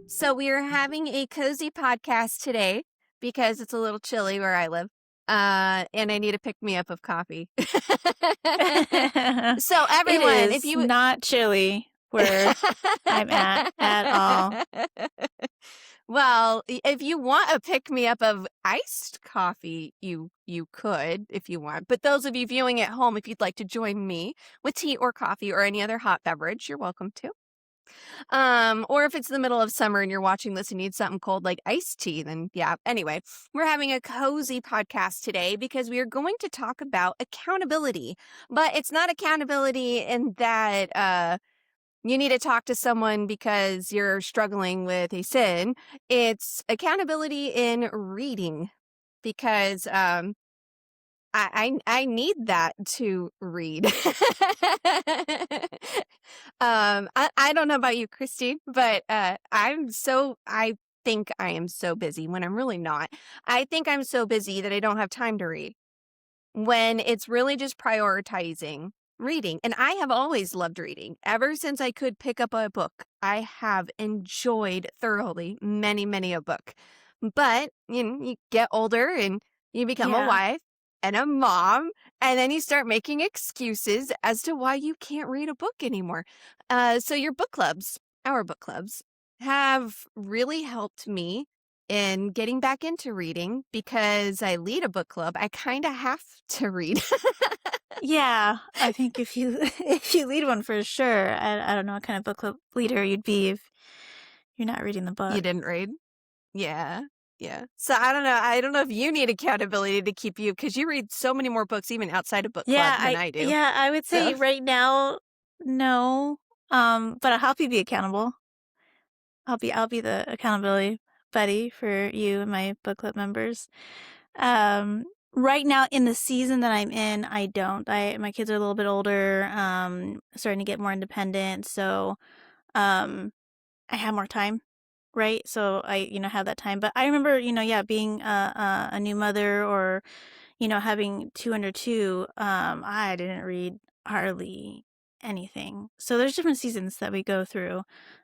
So we are having a cozy podcast today because it's a little chilly where I live. And I need a pick me up of coffee. So It everyone, if is you not chilly where I'm at all. Well, if you want a pick me up of iced coffee, you could if you want. But those of you viewing at home, if you'd like to join me with tea or coffee or any other hot beverage, you're welcome to. Or if it's the middle of summer and you're watching this and need something cold like iced tea, then yeah. Anyway, we're having a cozy podcast today because we are going to talk about accountability. But it's not accountability in that you need to talk to someone because you're struggling with a sin. It's accountability in reading because I need that to read. I don't know about you, Christine, but I think I am so busy when I'm really not. I think I'm so busy that I don't have time to read when it's really just prioritizing reading. And I have always loved reading. Ever since I could pick up a book, I have enjoyed thoroughly many a book. But you get older and you become a Yeah. wife and a mom, and then you start making excuses as to why you can't read a book anymore. So your book clubs, our book clubs, have really helped me in getting back into reading because I lead a book club. I kind of have to read. Yeah, I think if you if you lead one for sure, I don't know what kind of book club leader you'd be if you're not reading the You book. didn't read? Yeah. Yeah. So I don't know. I don't know if you need accountability to keep you because you read so many more books even outside of book club than I do. I would say So right now, no. But I'll help you be accountable. I'll be the accountability buddy for you and my book club members. Um, right now in the season that I'm in, I don't. My kids are a little bit older, starting to get more independent, so um I have more time, right? So I, have that time. But I remember, yeah, being a new mother or, having two under two, I didn't read hardly anything. So there's different seasons that we go through,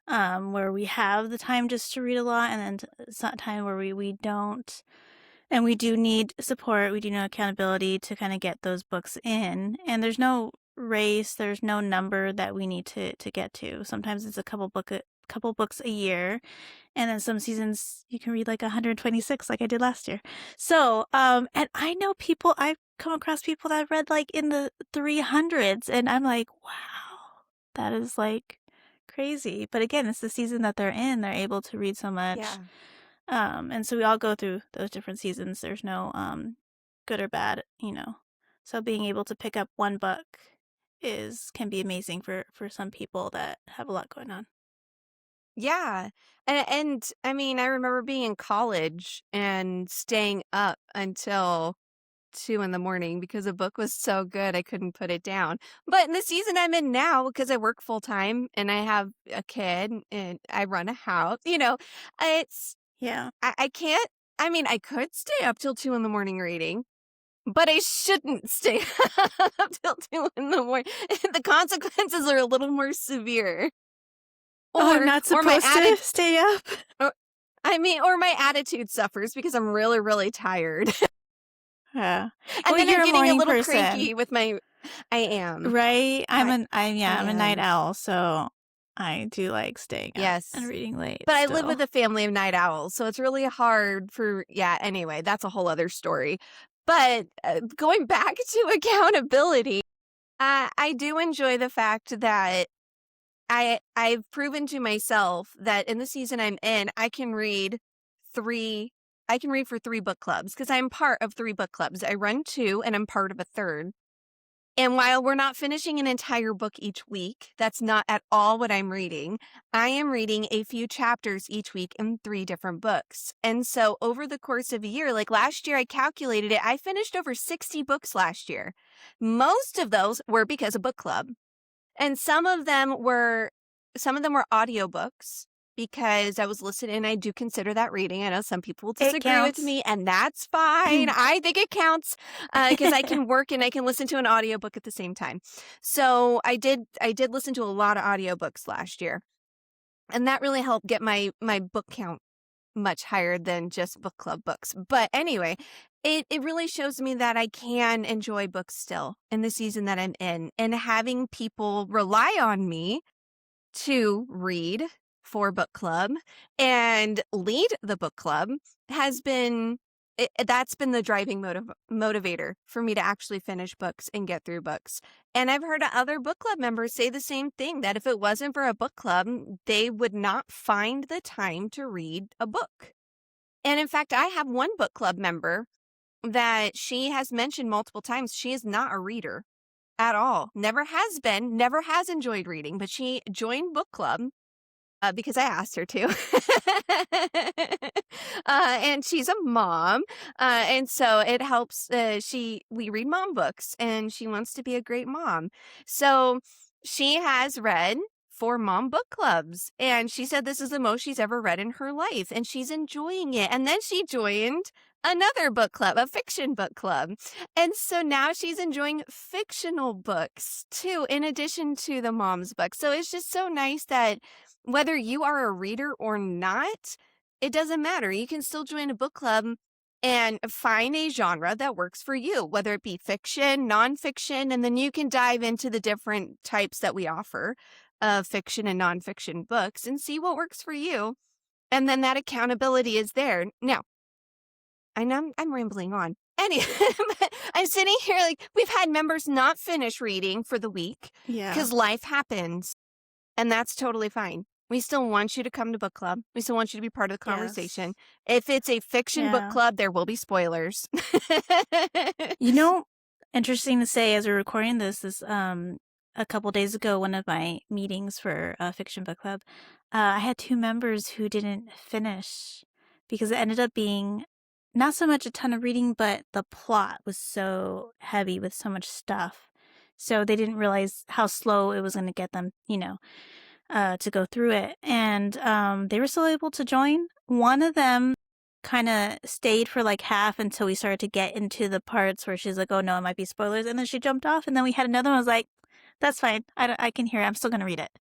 where we have the time just to read a lot, and then it's not time where we don't. And we do need support. We do need accountability to kind of get those books in. And there's no race. There's no number that we need to get to. Sometimes it's a couple books a year, and then some seasons you can read like 126, like I did last year. So, and I've come across people that read like in the 300s, and I'm like, wow, that is like crazy. But again, it's the season that they're in. They're able to read so much. yeah. And so we all go through those different seasons. There's no good or bad, So being able to pick up one book can be amazing for some people that have a lot going on. Yeah. And I mean, I remember being in college and staying up until 2 in the morning because a book was so good I couldn't put it down. But in the season I'm in now, because I work full time and I have a kid and I run a house, it's Yeah. I can't. I mean, I could stay up till 2 in the morning reading, but I shouldn't stay up till 2 in the morning. The consequences are a little more severe. Oh, I'm Or not or my supposed to stay up? or my attitude suffers because I'm really tired. Yeah. And Well, then you're I'm a getting a morning little person, cranky with my I am. right? I I I'm a night am. owl, so I do like staying up and Yes. reading late But I live still. with a family of night owls, so it's really hard for yeah, anyway, that's a whole other story. But, going back to accountability, I do enjoy the fact that I've proven to myself that in the season I'm in, 3 I can read for 3 book clubs because 'cause I'm part of 3 book clubs. I run 2 and I'm part of a 3rd. And while we're not finishing an entire book each week, that's not at all what I'm reading. I am reading a few chapters each week in 3 different books. And so over the course of a year, like last year, I calculated it, I finished over 60 books last year. Most of those were because of book club. And some of them were audiobooks because I was listening, and I do consider that reading. I know some people will It disagree with counts. me, and that's fine. I think it counts because I can work and I can listen to an audiobook at the same time. So I did listen to a lot of audiobooks last year, and that really helped get my book count much higher than just book club books. But anyway, it really shows me that I can enjoy books still in the season that I'm in, and having people rely on me to read for book club and lead the book club has been that's been the driving motivator for me to actually finish books and get through books. And I've heard other book club members say the same thing, that if it wasn't for a book club, they would not find the time to read a book. And in fact, I have one book club member that she has mentioned multiple times she is not a reader at all. Never has been, never has enjoyed reading, but she joined book club because I asked her to. And she's a mom. And so it helps. We read mom books, and she wants to be a great mom. So she has read 4 mom book clubs, and she said this is the most she's ever read in her life, and she's enjoying it. And then she joined another book club, a fiction book club. And so now she's enjoying fictional books too, in addition to the mom's books. So it's just so nice that whether you are a reader or not, it doesn't matter. You can still join a book club and find a genre that works for you, whether it be fiction, nonfiction, and then you can dive into the different types that we offer of fiction and nonfiction books and see what works for you. And then that accountability is there. Now, I know I'm rambling on. Anyway, I'm sitting here like we've had members not finish reading for the week Yeah. because life happens, and that's totally fine. We still want you to come to book club. We still want you to be part of the conversation. Yes. If it's a fiction book Yeah. club, there will be spoilers. You know, interesting to say as we're recording this is a couple days ago, one of my meetings for Fiction Book Club, I had 2 members who didn't finish because it ended up being not so much a ton of reading, but the plot was so heavy with so much stuff. So they didn't realize how slow it was going to get them, to go through it. And they were still able to join. One of them kind of stayed for like half until we started to get into the parts where she's like, oh no, it might be spoilers. And then she jumped off. And then we had another one who was like, that's fine. I can hear it. I'm still going to read it.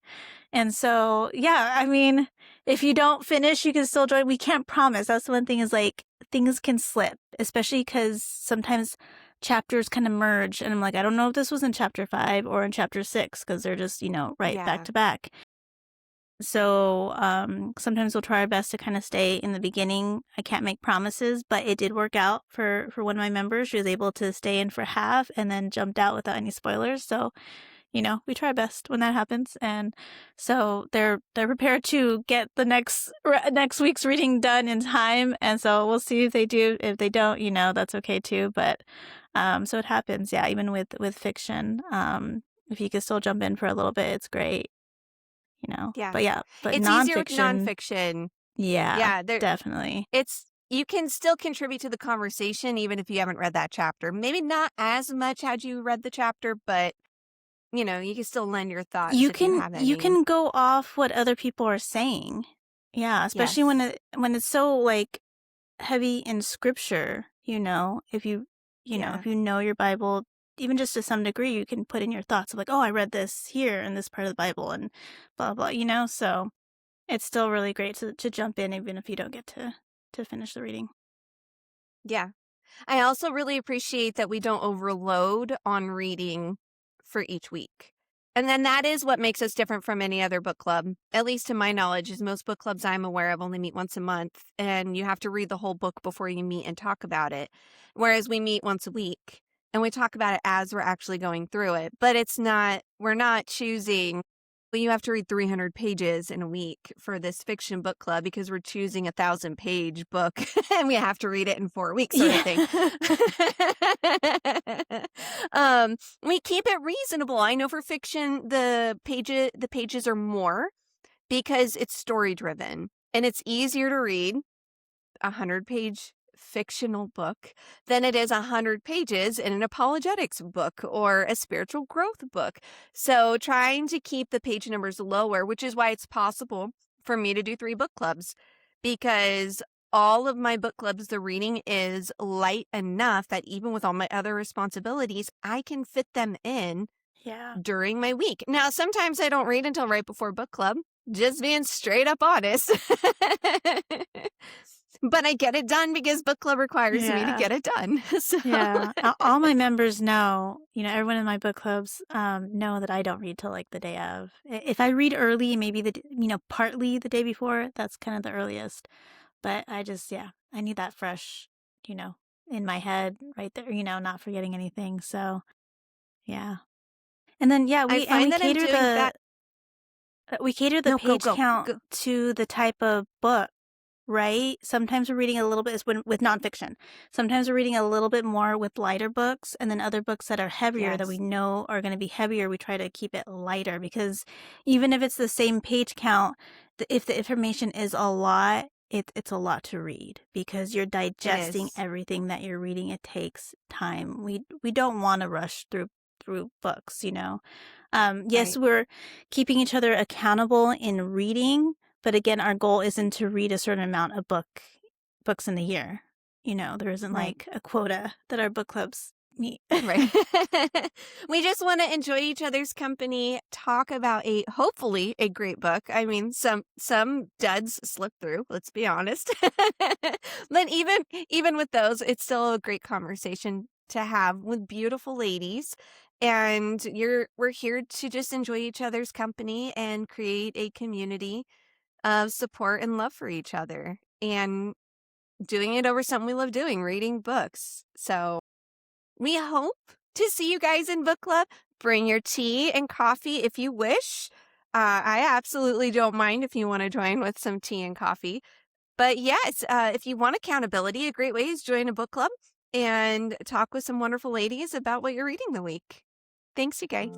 And so, yeah, I mean, if you don't finish, you can still join. We can't promise. That's the one thing is like things can slip, especially because sometimes chapters kind of merge. And I'm like, I don't know if this was in chapter 5 or in chapter 6 because they're just, right Yeah. back to back. So sometimes we'll try our best to kind of stay in the beginning. I can't make promises, but it did work out for one of my members. She was able to stay in for half and then jumped out without any spoilers. So, we try our best when that happens. And so they're prepared to get the next week's reading done in time. And so we'll see if they do. If they don't, that's okay too. But so it happens. Yeah, even with fiction, if you can still jump in for a little bit, it's great. Yeah. But It's easier with nonfiction, nonfiction. yeah, definitely. You can still contribute to the conversation even if you haven't read that chapter. Maybe not as much had you read the chapter, but you can still lend your thoughts You if you have can any. go off what other people are saying. Yeah, especially Yes. when it's so like heavy in scripture, if you Yeah. if you know your Bible, even just to some degree, you can put in your thoughts of like, oh, I read this here in this part of the Bible and blah blah, so it's still really great to jump in even if you don't get to finish the reading. Yeah. I also really appreciate that we don't overload on reading for each week. And then that is what makes us different from any other book club, at least to my knowledge, is most book clubs I'm aware of only meet once a month, and you have to read the whole book before you meet and talk about it. Whereas we meet once a week and we talk about it as we're actually going through it. But we're not choosing, well, you have to read 300 pages in a week for this fiction book club because we're choosing 1,000-page book and we have to read it in 4 weeks sort of thing. We keep it reasonable. I know for fiction, the pages are more because it's story driven and it's easier to read 100-page fictional book than it is 100 pages in an apologetics book or a spiritual growth book. So trying to keep the page numbers lower, which is why it's possible for me to do 3 book clubs because all of my book clubs, the reading is light enough that even with all my other responsibilities, I can fit them in Yeah. during my week. Now, sometimes I don't read until right before book club, just being straight up honest. But I get it done because book club requires me to Yeah. get it done. So Yeah. All my members know, everyone in my book clubs know that I don't read till like the day of. If I read early, maybe partly the day before, that's kind of the earliest. But I need that fresh, in my head right there, not forgetting anything. So, yeah. And then I find that I'm doing that. we cater the No, go, page go, count go. to the type of book, right? Sometimes we're reading a little bit with nonfiction. Sometimes we're reading a little bit more with lighter books, and then other books that are heavier that we Yes, know are going to be heavier, we try to keep it lighter because even if it's the same page count, if the information is a lot, it's a lot to read because you're it digesting is. everything that you're reading. It takes time. We don't want to rush through books, yes, Right. we're keeping each other accountable in reading, but again, our goal isn't to read a certain amount of books in the year. There isn't Right. like a quota that our book clubs meet. Right. We just want to enjoy each other's company, talk about hopefully a great book. I mean, some duds slip through, let's be honest. But even with those, it's still a great conversation to have with beautiful ladies. And we're here to just enjoy each other's company and create a community of support and love for each other. And doing it over something we love doing, reading books. So we hope to see you guys in book club. Bring your tea and coffee if you wish. I absolutely don't mind if you want to join with some tea and coffee. But yes, if you want accountability, a great way is join a book club and talk with some wonderful ladies about what you're reading the week. Thanks, you guys.